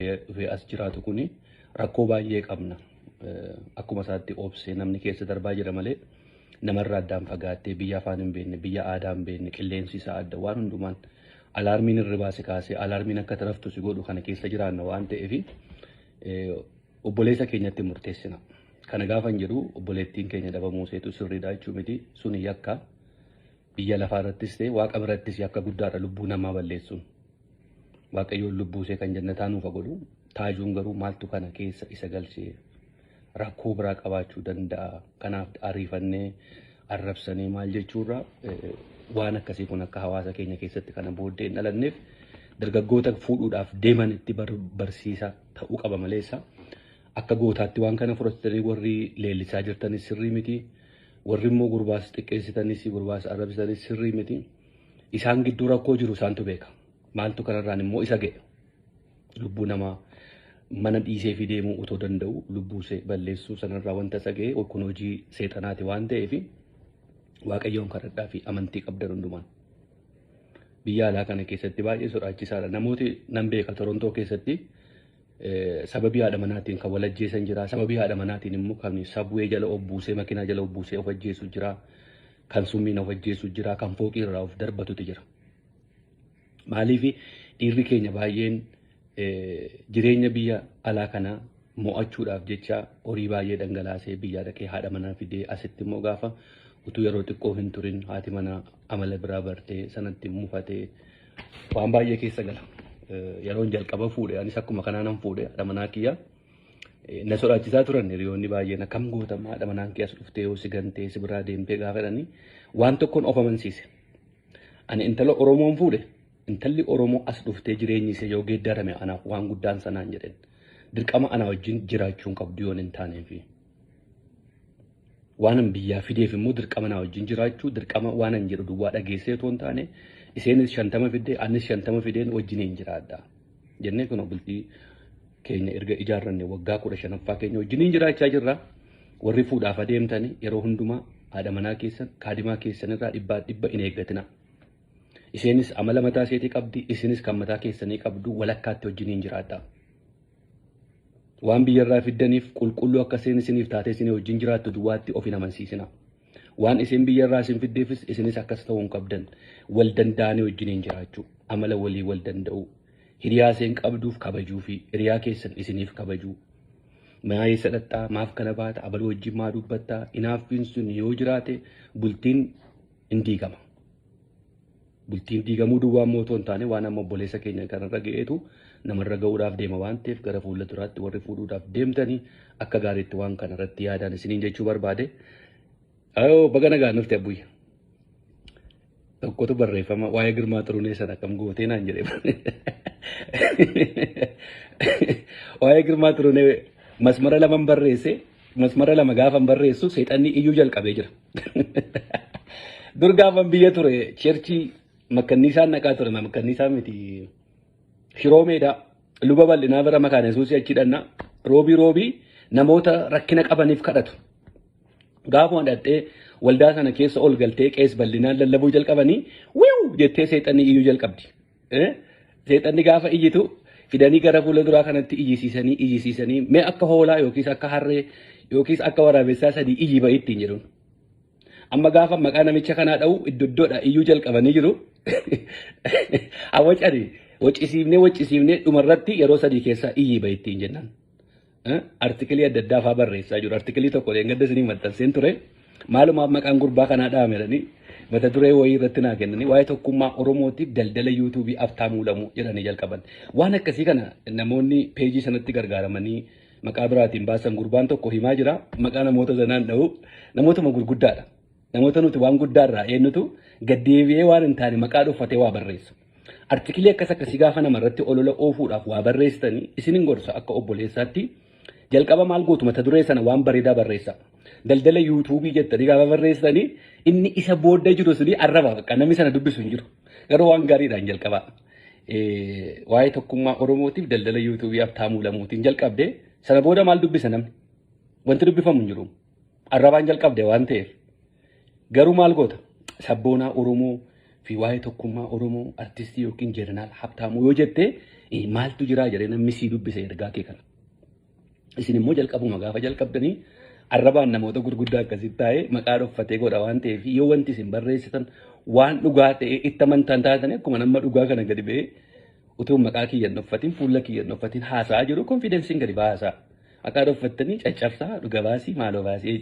dhufee as jiraatu kuni rakkoo baay'ee qabna. Akkuma isaatti obsee namni keessa darbaa jira malee namarraa addaan fagaattee biyya afaan hin beekne, biyya aadaa hin beekne, qilleensi isaa adda waan hundumaan alaarmiin irra baase kaasee alaarmiin akka taraftu si godhu kana keessa jiraanna waan ta'eef obboleessa keenyatti murteessina. Kana gaafa hin jedhu obboleettiin keenya dhabamuu seetu sirriidha jechuu miti. Suni yakka biyya lafaa irrattis ta'e waaqa birattis yakka guddaadha lubbuu namaa balleessuun. Waaqayyoon lubbuusee kan jannataa nuuf godhu taajuun garuu maaltu kana keessa isa galchee rakkoo biraa qabaachuu danda'a. Kanaaf ariifannee arrabsanii maal jechuurraa waan akkasii kun akka hawaasa keenya keessatti kana booddee hin dhalanneef dargaggoota fuudhuudhaaf deeman itti barsiisa ta'uu qaba maleessa. Akka gootaatti waan kana fudhatanii warri leellisaa jirtanis sirrii miti. Warri immoo gurbaas xiqqeessitanis gurbaas arrabsitanis sirrii miti. Isaan gidduu rakkoo jiru isaantu beeka. Maaltu kanarraan immoo isa ga'e. Lubbuu namaa mana dhiisee fi deemuu utoo danda'u lubbuu balleessuu sanarraa wanta isa ga'e kun hojii seexanaati waan ta'eef waaqayyoon kadhadhaa fi amantii qabdan hundumaan. Biyya alaa kana keessatti baay'ee sodaachisaadha. Namooti nan beeka Torontoo keessatti sababii haadha manaatiin kan wal ajjeesan jira. Sababii haadha manaatiin immoo kan sabwee jala obbuusee makiinaa jala obbuusee of ajjeesu jira. Kan summiin of ajjeesu jira. Kan fooqii irraa of darbatutu jira. Maaliif dhiirri keenya baay'een jireenya biyya alaa kana mo'achuudhaaf jecha horii baay'ee dhangalaasee biyya dhaqee haadha manaa fidee asitti immoo gaafa utuu yeroo xiqqoo hin turin haati manaa amala biraa bartee sanatti mufatee waan baay'ee keessa gala. Yeroon jalqaba fuudhe anis akkuma kanaan fuudhe haadha manaa kiyya na sodaachisaa turan hiriyoonni baay'een akkam gootama haadha manaan kiyya as dhuftee yoo si gantee si biraa deemtee gaafa jedhanii waan tokkoon of amansiise. Ani intala Oromoon fuudhe intalli Oromoo as dhuftee jireenyi ishee yoo geeddarame anaaf waan guddaan sanaan jedhen dirqama ana wajjin jiraachuun qabdu yoon hin taaneefi. Waan biyyaa fideef immoo dirqama na wajjin jiraachuu dirqama waan hin jedhu duwwaa dhageessee otoo hin taane isheenis 50 fidee anis 50 fideen wajjin hin jiraadha. Jennee kun bultii keenya erga ijaarranne waggaa 15ffaa keenya wajjin hin jiraachaa jirra. Warri fuudhaaf adeemtani yeroo hundumaa haadha manaa keessan kaadimaa keessan irraa dhibba hin eeggatina. Isheenis amala mataa isheetii qabdi, isinis kan mataa keessanii qabdu walakkaatti wajjin hin jiraadha. Waan biyyarraa fiddaniif qulqulluu akka isheen isiniif taatee isinii wajjin jiraattu duwwaatti of hin amansiisina. Waan isin biyyarraa isin fiddeefis isinis akkas ta'uu hin qabdan. Wal danda'anii wajjin hin jiraachuu. Amala walii wal danda'u. Hiriyaa isheen qabduuf kabajuu fi hiriyaa keessan isiniif kabajuu. Maa eessa dhaqxaa maaf kana baata abala wajjin maa dubbattaa inaaffiin sun yoo jiraate bultiin hin diigama. Bultiin diigamuu duwwaa immoo otoo hin taane waan amma obboleessa keenya kanarra ga'eetu namarra ga'uudhaaf deema waan ta'eef gara fuula duraatti warri fuudhuudhaaf deemtanii akka gaariitti waan kanarratti yaadaan isiniin jechuu barbaade. Baga nagaan nufti abbuyya. Tokkotu barreeffama waa'ee Girmaa Xurunee sana akkam gootee naan jedhee. Waa'ee Girmaa Xurunee masmara lama barreesse masmara lama gaafa barreessu seexanni iyyuu jalqabee jira. Dur gaafa biyya ture cherchii makkanniisaan naqaa ture makkanniisaan miti Shiroomeedha. Luba bal'inaa bara makaana Yesuusii achi dhanna roobii namoota rakkina qabaniif kadhatu. Gaafa hidhattee waldaa sana keessa ol galtee qees bal'inaan lallabuu jalqabanii wiiw jettee seexanni iyyuu jalqabdi. Seexanni gaafa iyyitu fidanii gara fuula duraa kanatti iyyisiisanii mee akka hoolaa yookiis akka harree yookiis akka waraabessaa sadii iyyi ba'i ittiin jedhuun. Amma gaafa maqaa namicha kanaa dha'u iddoodha iyyuu jalqabanii jiru. Waccisiifnee dhumarratti yeroo sadii keessaa iyyi ba'i ittiin jennaan. Artikilii adda addaa fa'aa barreessaa jiru. Artikilii tokko gadda isinii maxxanseen ture. Maalumaaf maqaan gurbaa kanaa dha'ame jedhanii mata duree wayii irratti naa kennanii waa'ee tokkummaa Oromootiif daldala yuutuubii aftaamuu lamuu jedhanii jalqaban. Waan akkasii kana namoonni peejii sanatti gargaaramanii maqaa biraatiin baasan gurbaan tokko himaa jira. Maqaa namoota sanaan dha'u namootuma gurguddaadha. Namoota nuti waan guddaarraa eenyutu gaddeebi'ee waan hin taane maqaa dhuffatee waa barreessa. Artikilii akkasii gaafa namarratti olola oofuudhaaf waa barreessitanii isinin gorsa akka obboleessaatti jalqaba maal gootu mata duree sana waan bareedaa barreessa. Daldala yuutuubii jettanii gaafa barreessitanii inni isa booda jiru suni arraba bakka namni sana dubbisu hin jiru. Garuu waan gaariidhaan jalqaba. Waa'ee tokkummaa Oromootiif daldala yuutuubii aftaamuu lamuutiin jalqabde sana booda maal dubbisa namni? Wanti dubbifamu hin jiru. Arrabaan jalqabde waan ta'eef. Garuu maal goota? Sabboonaa Oromoo fi waa'ee tokkummaa Oromoo artistii yookiin jeneraal Habtaamuu yoo jette maaltu jiraa jedhee namni sii dubbise ergaa kee kana. Isin immoo jalqabuma gaafa jalqabdanii arrabaan namoota gurguddaa akkasitti taa'ee maqaa dhoffatee godha waan ta'eef yoo wanti isin barreessitan waan dhugaa ta'e itti amantaan taatanii akkuma nama dhugaa kana gadi ba'ee utuu maqaa kiyyan dhoffatiin fuula kiyyan dhoffatiin haasa'aa jiru konfidensiin gadi baasaa. Maqaa dhoffattanii caccabsaa dhuga baasii maaloo baasii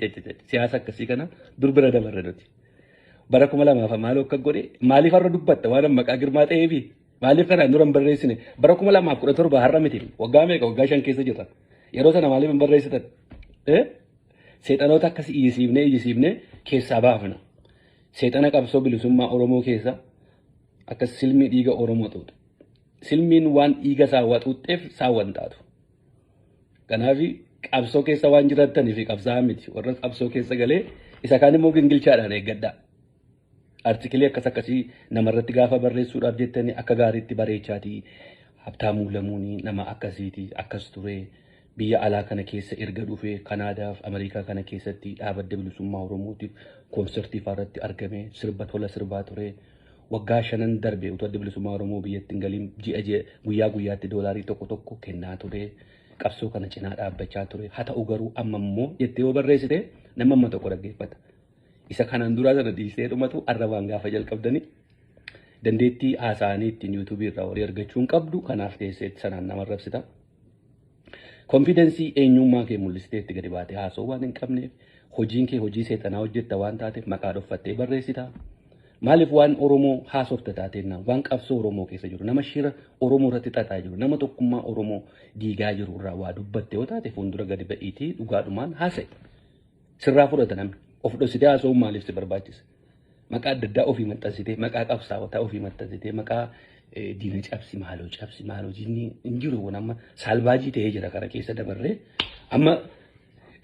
siyaasa akkasii kana dur bira dabarre nuti. Bara 2000 maaloo akka godhe maaliif har'a dubbatta waan maqaa girmaa ta'eefi maaliif kanaan dura hin barreessine bara 2017 har'a miti waggaa meeqa waggaa 5 keessa jirra. Yeroo sana maaliif hin barreessitan? Seexanoota akkas iyyisiifnee keessaa baafna. Seexana qabsoo bilisummaa Oromoo keessa akkas silmii dhiiga Oromoo tuuta. Silmiin waan dhiiga saawwatuutteef saawwan taatu. Kanaaf qabsoo keessa waan jiraataniif qabsaa miti. Warra qabsoo keessa galee isa kaan immoo gingilchaadhaan eeggadhaa. Artikilee akkasii namarratti gaafa barreessuudhaaf jettanii akka gaariitti bareechaatii Habtaamuu Lamuunii nama akkasiiti akkas ture. Biyya alaa kana keessa erga dhufee Kanaadaaf Ameerikaa kana keessatti dhaabadda bilisummaa Oromootiif koonsertii irratti argame sirba tola sirbaa ture. Waggaa 5 darbe utuu adda bilisummaa Oromoo biyyatti hin galiin guyyaa guyyaatti doolaarii tokko kennaa ture. Qabsoo kana cinaa dhaabbachaa ture. Haa ta'u garuu amma immoo jettee yoo barreessite nama amma tokko dhaggeeffata. Isa kanaan duraa sana dhiistee dhumatu arrabaan gaafa jalqabdanii dandeettii haasa'anii ittiin yuutuubii irraa horii argachuu hin qabdu kanaaf teesseetti sanaan nama rabsita. Konfidensii eenyummaa kee mul'istee itti gadi baatee haasa'uu waan hin qabneef hojiin kee hojii seexanaa hojjetta waan taateef maqaa dhoffattee barreessita. Maaliif waan Oromoo haasofta taateenna waan qabsoo Oromoo keessa jiru nama shira Oromoo irratti xaxaa jiru nama tokkummaa Oromoo diigaa jiru irraa waa dubbatte yoo taate fuuldura gadi ba'iitii dhugaadhumaan haasa'i. Sirraa fudhata namni of dhoksitee haasa'uun maaliif si barbaachisa? Maqaa adda addaa ofii maxxansitee maqaa qabsaa'otaa ofii maxxansitee maqaa diina cabsi maaloo jinni hin jiru amma saalbaajii ta'ee jira kana keessa dabarree amma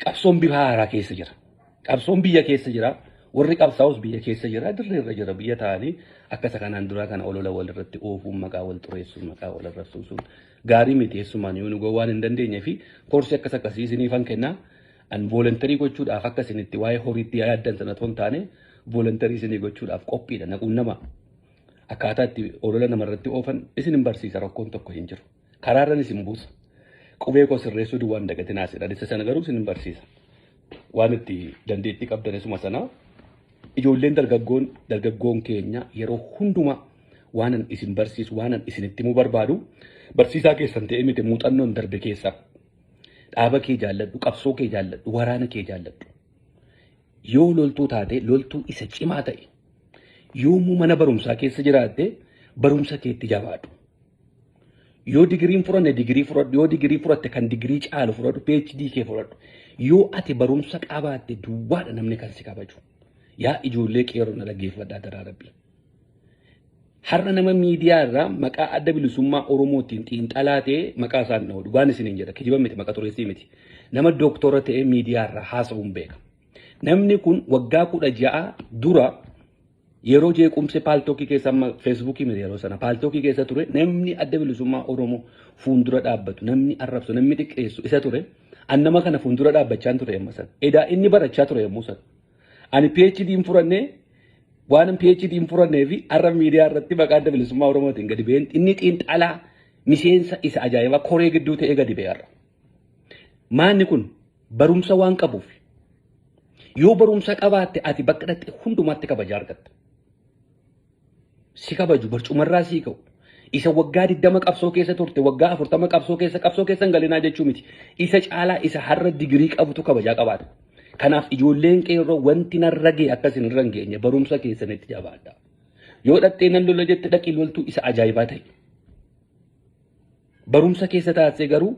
qabsoon bifa haaraa keessa jira. Qabsoon biyya keessa jira. Warri qabsaa'us biyya keessa jira dirree irra jira biyya ta'anii akkasa kanaan duraa kana olola walirratti oofuun maqaa wal xureessuun maqaa wal arrabsuun sun gaarii miti eessumaan yoo nu waan hin dandeenye fi koorsii akkasii isiniifan kennaa an voolontarii gochuudhaaf akka isinitti waa'ee horiitti yaaddan sana toon taane voolontarii isinii gochuudhaaf qophiidha naquun nama akkaataa itti olola namarratti oofan isin hin barsiisa rakkoon tokko hin jiru karaarran isin buusa qubee koo sirreessuu duwwaan dagatinaa jedhan isa sana garuu isin hin barsiisa waan itti dandeettii qabdan isuma sanaa ijoolleen dargaggoon keenya yeroo hundumaa waanan isin barsiisu waanan isinitti himuu barbaadu barsiisaa keessan ta'e miti muuxannoon darbe keessaa dhaaba kee jaalladhu qabsoo kee jaalladhu waraana kee jaalladhu yoo loltuu taate loltuu isa cimaa ta'e yoomuu mana barumsaa keessa jiraatte barumsa keetti jabaadhu yoo digiriin furanne digirii fudhadhu yoo digirii fudhatte kan digirii caalu fudhadhu PhD kee fudhadhu yoo ati barumsa qabaatte duwwaadha namni kan si kabaju. Yaa ijoollee qeerroo na dhaggeeffadhaa daraa rabbi. Har'a nama miidiyaa irraa maqaa adda bilisummaa Oromootiin xiinxalaa ta'e maqaa isaan dha'u dhugaan isiniin jedha kijiba miti maqaa xureessii miti. Nama dooktora ta'e miidiyaa irraa haasa'uun beeka. Namni kun waggaa 16 dura yeroo jeequmse paaltookii keessa amma feesbuukii miti yeroo sana paaltookii keessa ture namni adda bilisummaa Oromoo fuuldura dhaabbatu namni arrabsu namni xiqqeessu isa ture an nama kana fuuldura dhaabbachaa ture yemmuu sana. Edaa inni barachaa ture yemmuu sana. Ani PhD hin furannee waan PhD hin furannee fi har'a miidiyaa irratti maqaa adda bilisummaa Oromootiin gadi ba'een inni xiinxalaa miseensa isa ajaa'ibaa koree gidduu ta'ee gadi ba'e har'a. Maanni kun barumsa waan qabuuf yoo barumsa qabaatte ati bakka dhaqxe hundumaatti kabajaa argatta. Si kabaju barcumarraa sii ka'u. Isa waggaa 20 qabsoo keessa turte waggaa 40 qabsoo keessa hin galinaa jechuu miti. Isa caalaa isa har'a digirii qabutu kabajaa qabaata. Kanaaf ijoolleen qeerroo wanti narra ga'e akkasin irra hin geenye barumsa keessanitti jabaadha. Yoo dhattee nan lola jette dhaqii loltuu isa ajaa'ibaa ta'e. Barumsa keessa taasise garuu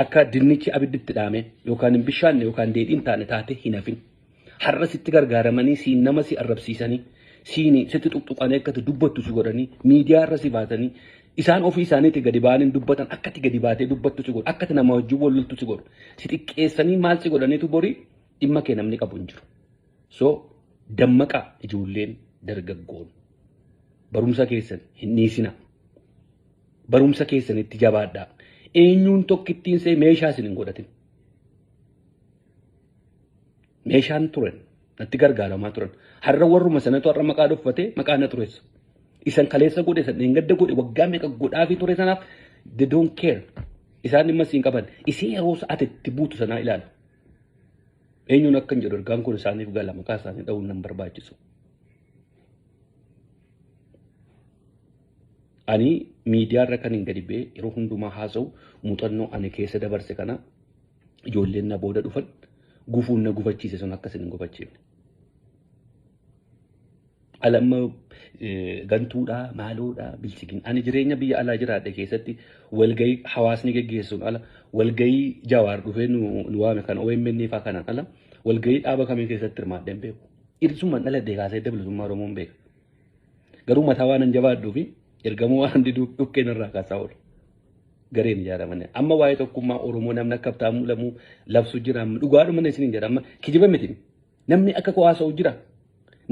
akka dinnichi abidditti dhaame yookaan hin bishaanne yookaan deedhiin taane taate hin hafin. Har'a sitti gargaaramanii siin nama si arrabsiisanii siini sitti tuqtuqanii akkati dubbattu si godhanii miidiyaa irra si baatanii isaan ofii isaaniitti gadi ba'anii dubbatan akkati gadi baatee dubbattu si godhu akkati nama wajjin wal loltu si godhu si xiqqeessanii maal si godhaniitu borii dhimma kee namni qabu hin jiru. So dammaqa ijoolleen dargaggoon barumsa keessan hin dhiisina. Barumsa keessan itti jabaadhaa. Eenyuun tokkittiin see meeshaa isin hin godhatin. Meeshaan turan natti gargaaramaa turan. Har'a warruma sanatu har'a maqaa dhuffatee maqaa na xureessa. Isan kaleessa godhe san gadda godhe waggaa meeqa godhaa fi ture sanaaf they don't care. Isaan dhimma siin qaban. Isii yeroo ati itti buutu sanaa ilaala. Eenyuun akka hin jedhu ergaan kun isaaniif gala maqaa isaanii dha'uun nan barbaachisu. Ani miidiyaa irra kan hin gadi ba'e yeroo hundumaa haasa'u muuxannoo ani keessa dabarse kana ijoolleen na booda dhufan gufuun na gufachiise sun akkasin hin gufachiifne. Alamma gantuudhaa maaloodhaa bilchigin ani jireenya biyya alaa jiraadhe keessatti walgahii hawaasni geggeessuun ala walgahii Jawaar dhufee nu waame kan OMN faa kanaan ala walgahii dhaaba kamii keessatti hirmaadhe hin beeku. Irsummaan dhaladhee kaasee bilisummaa Oromoon beeka. Garuu mataa waan hin jabaadhuu fi ergamuu waan diduu dhukkeen irraa kaasaa oolu. Gareen ijaaraman amma waa'ee tokkummaa Oromoo namni akka Habtaamuu Lamuu labsu jira dhugaadhuma isin jedha amma kijiba miti namni akka haasa'u jira.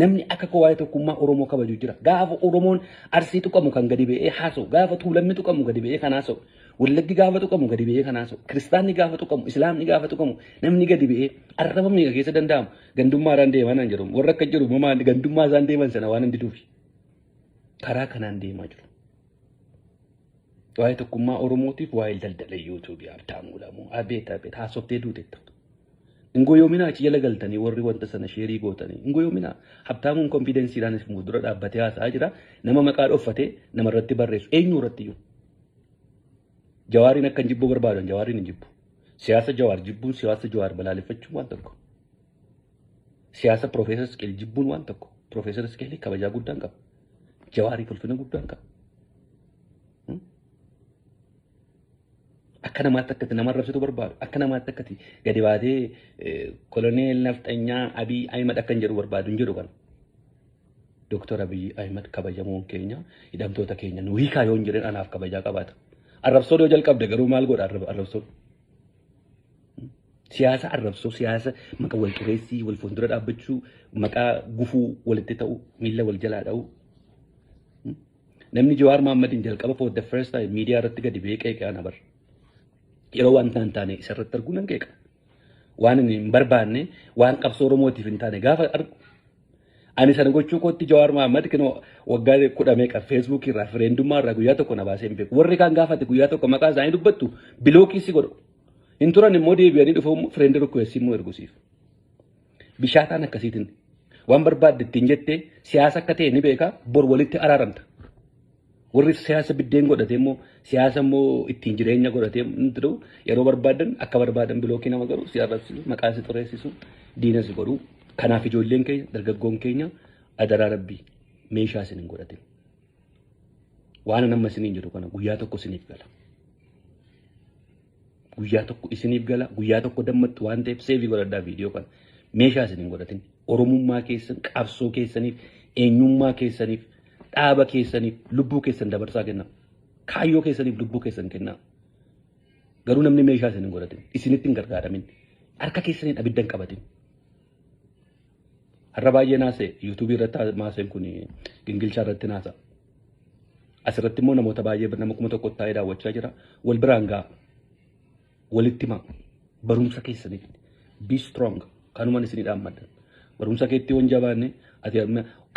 Namni akka waa'ee tokkummaa Oromoo kabaju jira. Gaafa Oromoon Arsii tuqamu kan gadi ba'ee haasa'u. Gaafa Tuulamni tuqamu gadi ba'ee kan haasa'u. Wallaggi gaafa tuqamu gadi ba'ee kan haasa'u. Kiristaanni gaafa tuqamu, Islaamni gaafa tuqamu, namni gadi ba'ee arrabamni keessa danda'amu. Gandummaadhaan deemaa nan jiru. Warra akka jiru mamaan gandummaa isaan deeman sana waan hin diduufi. Karaa kanaan deemaa jiru. Waa'ee tokkummaa Oromootiif waa'ee daldala yuutuubii Habtaamuu Lamuu abeet haasoftee duuteetta. Ngoyoomina achi jala galtanii warri wanta sana sheerii gootanii ngoyoomina Habtaamuun konfidensiidhaan fuuldura dhaabbatee haasa'aa jira nama maqaa dhoffatee namarratti barreessu eenyu irratti iyyuu Jawaariin akka hin jibbuu barbaadan Jawaariin hin jibbu siyaasa Jawaar jibbuun siyaasa Jawaar balaaleffachuun waan tokko siyaasa Profeesar Isqeel jibbuun waan tokko Profeesar Isqeel kabajaa guddaan qaba Jawaarii ulfina guddaan qaba akka namaatti akkati nama arrabsitu barbaadu akka namaatti akkati gadi baatee koloneel nafxanyaa Abiy Ahmed akka hin jedhu barbaadu hin jedhu kana. Dooktar Abiy Ahmed kabajamoon keenya hidhamtoota keenya nu hiikaa yoo hin jedhan anaaf kabajaa qabaata. Arrabsoo yoo jalqabde garuu maal godha arrabsoo? Siyaasa arrabsoo siyaasa maqaa wal xureessii wal fuuldura dhaabbachuu maqaa gufuu walitti ta'u miila wal jalaa dha'u. Namni Jawaar Mohammadin jalqaba for the first time miidiyaa irratti gadi ba'ee qeeqaan abarra. Yeroo waan taane isarratti arguu nan qeeqa. Waan hin barbaanne waan qabsoo Oromootiif hin taane gaafa argu. Ani sana gochuu kootti Jawaar Mohammad kinoo waggaa 10 meeqa Facebook irraa referendummaa irraa guyyaa tokko na baasee hin beeku. Warri kaan gaafate guyyaa tokko maqaa isaanii dubbattu bilookii si godhu. Hin turan immoo deebi'anii dhufu friend request immoo ergusiif. Bishaataan akkasiitiin waan barbaadde ittiin jettee siyaasa akka ta'e ni beeka bor walitti araaramta. Warri siyaasa biddeen godhatee immoo siyaasa immoo ittiin jireenya godhatee jiru yeroo barbaadan akka barbaadan bilookii nama garuu si arrabsisu maqaa si xureessisu diina si godhu kanaaf ijoolleen keenya dargaggoon keenya adaraa rabbii meeshaa isin hin godhatin waan nama isiniin jedhu kana guyyaa tokko isiniif gala guyyaa tokko isiniif gala guyyaa tokko dammattu waan ta'eef seevii godhadhaa viidiyoo kana meeshaa isin hin godhatin oromummaa keessan qabsoo keessaniif eenyummaa keessaniif dhaaba keessaniif lubbuu keessan dabarsaa kenna. Kaayyoo keessaniif lubbuu keessan kenna. Garuu namni meeshaa isin hin godhatin. Isinitti hin gargaaramin. Harka keessaniin abidda hin qabatin. Har'a baay'ee naasee yuutuubii irratti maaseen kun gingilchaa irratti naasa. Asirratti immoo namoota baay'ee nama 1,000 taa'ee daawwachaa jira. Wal biraan ga'a. Walitti himaa. Barumsa keessaniif. Be strong. Kanumaan isinii dhaammaddan. Barumsa keetti waan jabaanne ati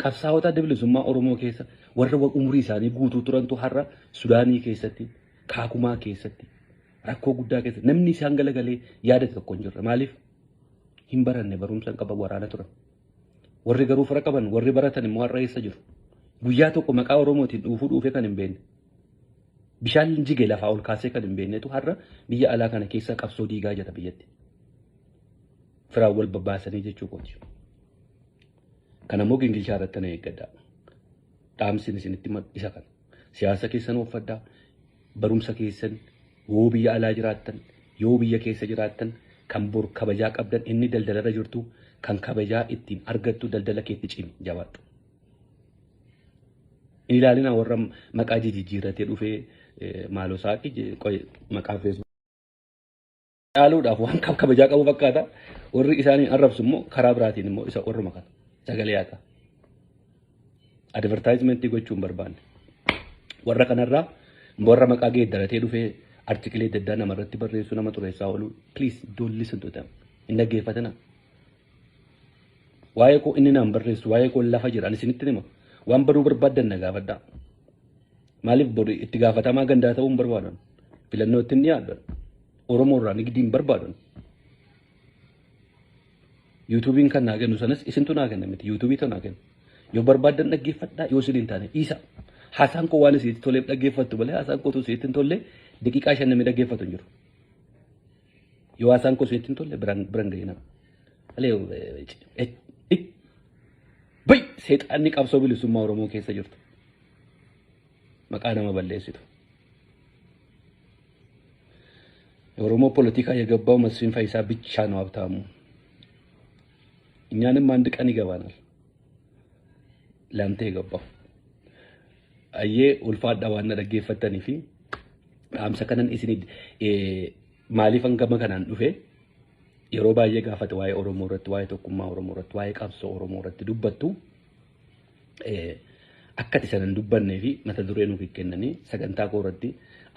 qabsaa'ota bilisummaa Oromoo keessa warra umurii isaanii guutuu turantu har'a Sudaanii keessatti Kaakumaa keessatti rakkoo guddaa keessatti namni isaan galagalee yaadate tokko hin jirre maaliif hin baranne barumsa qaban waraana turan warri garuu fara qaban warri baratan immoo har'a eessa jiru guyyaa tokko maqaa Oromootiin dhuufee kan hin beekne bishaan jigee lafaa ol kaasee kan hin beeknetu har'a biyya alaa kana keessa qabsoo diigaa jira biyyatti firaan wal babbaasanii jechuu kooti. Kana immoo gingilchaa irratti na eeggadha. Dhaamsin isinitti isa kana. Siyaasa keessan uffadhaa. Barumsa keessan yoo biyya alaa jiraattan yoo biyya keessa jiraattan kan bor kabajaa qabdan inni daldalarra jirtu kan kabajaa ittiin argattu daldala keetti cimi jabaadhu. Inni ilaalina warra maqaa jijjiirratee dhufee maaloo saaqi maqaa Facebook. Dhaaluudhaaf waan kabajaa qabu fakkaata. Warri isaanii arrabsu immoo karaa biraatiin immoo isa warra makata. Sagalee haa ta'u. Advertisement gochuun barbaanne. Warra kanarraa warra maqaa geeddaratee dhufee artikilee daddaa namarratti barreessu nama xureessaa oolu. Please don't listen to them. Hin dhaggeeffatina. Waa'ee koo inni naan barreessu waa'ee koo lafa jira. Ani isinitti hima. waan baruu barbaadan na gaafadhaa. Maaliif boru itti gaafatamaa gandaa ta'uu hin barbaadan? Filannoo ittiin dhiyaatan. Oromoo irraa nigdii hin barbaadan. Yuutuubiin kan naa kennu sanas isintu naa kenna miti. Yuutuubiitu naa kenna. Yoo barbaadan dhaggeeffadhaa yoo isin hin taane dhiisa. Haasaan koo waan isiitti toleef dhaggeeffattu malee haasaan kootu isiitti hin tolle daqiiqaa 5 namni dhaggeeffatu hin jiru. Yoo haasaan koo isiitti hin tolle biraan gahina. Bai seexaanni qabsoo bilisummaa Oromoo keessa jirtu. Maqaa nama balleessitu. የኦሮሞ ፖለቲካ የገባው መስፍን ፈይሳ ብቻ ነው ሀብታሙ። እኛንም አንድ ቀን ይገባናል። ላንተ የገባው አየ ኡልፋዳ ዋና ደገፈተኒ ፊ አምሳ ከነን ኢስኒ ማሊፈን ገመ ከናን ዱፌ የሮባ የጋፈት ዋይ ኦሮሞ ረት ዋይ ተኩማ ኦሮሞ ረት ዋይ ቀብሶ ኦሮሞ ረት ዱበቱ akkati sanan dubbanne fi mata dureenu kennani sagantaa koorratti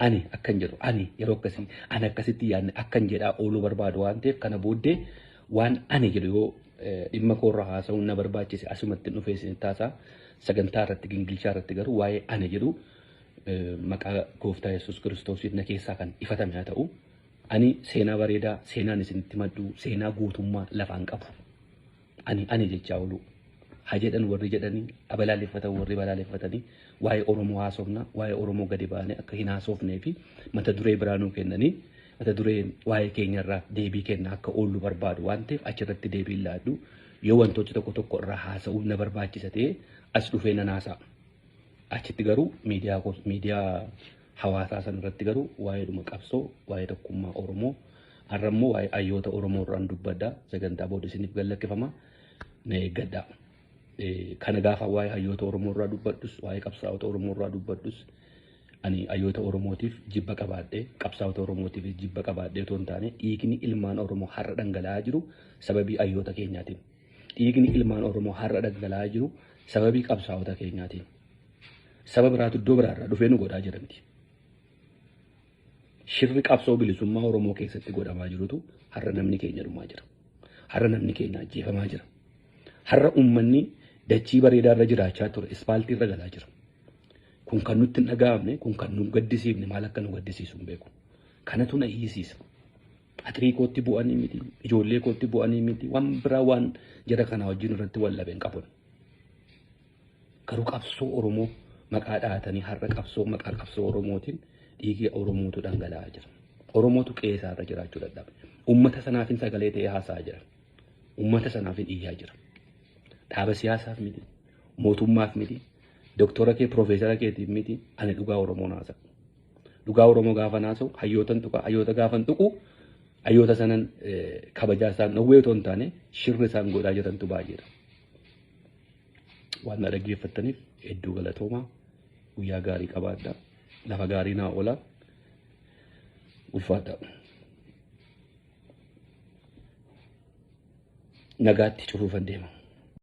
ani akkan jedhu ani yeroo akkasii ani akkasitti yaadne akkan jedhaa ooluu barbaadu waan ta'eef kana booddee waan ani jedhu yoo dhimma koorra haasa'uun na barbaachise asumatti dhufee isin taasaa sagantaa irratti gingilchaa irratti garuu waa'ee ani jedhu maqaa gooftaa Yesuus Kiristoosiin na keessaa kan ifatame haa ta'u ani seenaa bareedaa seenaan isinitti maddu seenaa guutummaa lafaan qabu ani jechaa oolu. Hajedhan warri jedhanii abalaaleffatan warri balaaleffatanii waa'ee Oromoo haasofna waa'ee Oromoo gadi baanee akka hin haasofnee fi mata duree biraanuu kennanii mata duree waa'ee keenyarraa deebii kenna akka oollu barbaadu waan ta'eef achirratti deebii laaddu yoo wantoota tokko irraa haasa'uun na barbaachisa ta'e as dhufee nan haasa'a. Achitti garuu miidiyaa hawaasaa san irratti garuu waa'ee dhuma qabsoo waa'ee tokkummaa Oromoo har'ammoo waa'ee hayyoota Oromoo irraan dubbaddaa sagantaa booda isiniif gallakkifama na eeggadhaa. Kana gaafa waa'ee hayyoota Oromoo irraa dubbadhus waa'ee qabsaa'ota Oromoo irraa dubbadhus ani hayyoota Oromootiif jibba qabaadhee qabsaa'ota Oromootiif jibba qabaadhee otoo hin taane dhiigni ilmaan Oromoo har'a dhangala'aa jiru sababii hayyoota keenyaatiin. Dhiigni ilmaan Oromoo har'a dhangala'aa jiru sababii qabsaa'ota keenyaatiin. Sababa biraatu iddoo biraarraa dhufee nu godhaa jiranti. Shirri qabsoo bilisummaa Oromoo keessatti godhamaa jirutu har'a namni keenya dhumaa jira. Har'a namni keenya ajjeefamaa jira. Har'a uummanni dachii bareedaa irra jiraachaa ture ispaaltii irra galaa jira. Kun kan nutti hin dhaga'amne kun kan nu gaddisiifne maal akka nu gaddisiisu hin beeku. Kanatu na hiisiisa. Atirii kootti bu'anii miti ijoollee kootti bu'anii miti waan biraa waan jara kana wajjin irratti wallabeen qabun. Garuu qabsoo Oromoo maqaa dhahatanii har'a qabsoo maqaa qabsoo Oromootiin dhiigni Oromootu dhangala'aa jira. Oromootu qe'ee irra jiraachuu dadhabe. Uummata sanaafin sagalee ta'ee haasa'aa jira. Uummata sanaafin iyyaa jira. Dhaaba siyaasaaf miti mootummaaf miti doktora kee piroofeesara keetiif miti ani dhugaa Oromoo naasa'a. Dhugaa Oromoo gaafa naasa'u hayyootan tuqa hayyoota gaafan tuqu hayyoota sanan kabajaa isaan dhowwee otoo hin taane shirri isaan godhaa jirantu baay'eedha. Waan na dhaggeeffattaniif hedduu galatoomaa guyyaa gaarii qabaadhaa lafa gaarii naa oolaa ulfaadhaa. Nagaatti cufuufan deema.